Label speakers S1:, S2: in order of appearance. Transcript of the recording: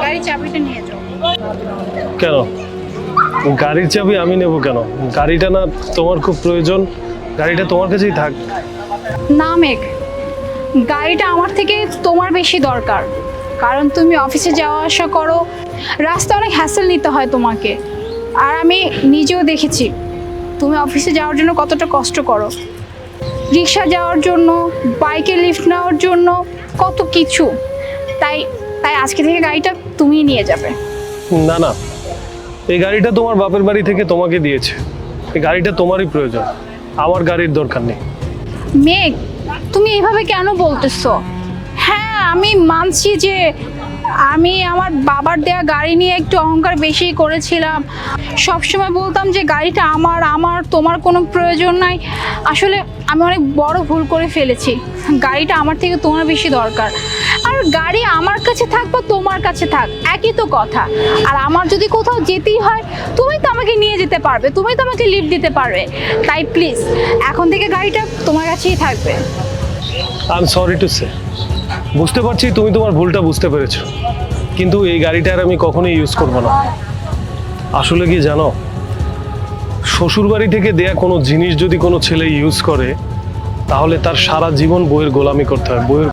S1: গাড়ির চাবিটা নিয়ে যাও।
S2: কেন? গাড়ির চাবি আমি নেব কেন? গাড়িটা না তোমার খুব প্রয়োজন, গাড়িটা তোমার কাছেই থাক।
S1: না মেঘ, গাড়িটা আমার থেকে তোমার বেশি দরকার। কারণ তুমি অফিসে যাওয়া আসা করো, রাস্তায় অনেক হ্যাসেল নিতে হয় তোমাকে। আর আমি নিজেও দেখেছি তুমি অফিসে যাওয়ার জন্য কতটা কষ্ট করো, রিক্সা যাওয়ার জন্য, বাইকে লিফট নেওয়ার জন্য, কত কিছু। তাই তাই আজকে থেকে গাড়িটা তুমিই নিয়ে যাবে।
S2: না না, এই গাড়িটা তোমার বাপের বাড়ি থেকে তোমাকে দিয়েছে, এই গাড়িটা তোমারই প্রয়োজন, আমার গাড়ির দরকার নেই।
S1: মেঘ, তুমি এভাবে কেন বলতেছো? হ্যাঁ, আমি মানছি যে আমি আমার বাবার দেয়া গাড়ি নিয়ে একটু অহংকার বেশি করেছিলাম। সবসময় বলতাম যে গাড়িটা আমার আমার তোমার কোনো প্রয়োজন নাই। আসলে আমি অনেক বড় ভুল করে ফেলেছি। গাড়িটা আমার থেকে তোমার বেশি দরকার। আর গাড়ি আমার কাছে থাক বা তোমার কাছে থাক, একই তো কথা। আর আমার যদি কোথাও যেতেই হয়, তুমি তো আমাকে নিয়ে যেতে পারবে, তুমি তো আমাকে লিফট দিতে পারবে। তাই প্লিজ এখন থেকে গাড়িটা তোমার কাছেই থাকবে।
S2: I am sorry to say, বুঝতে পারছি তুমি তোমার ভুলটা বুঝতে পেরেছো, কিন্তু এই গাড়িটা আর আমি কখনোই ইউজ করব না। আসলে কি জানো, শ্বশুর বাড়ি থেকে দেয়া কোনো জিনিস যদি কোনো ছেলে ইউজ করে, তাহলে তার সারা জীবন বইয়ের গোলামি করতে হয়। বইয়ের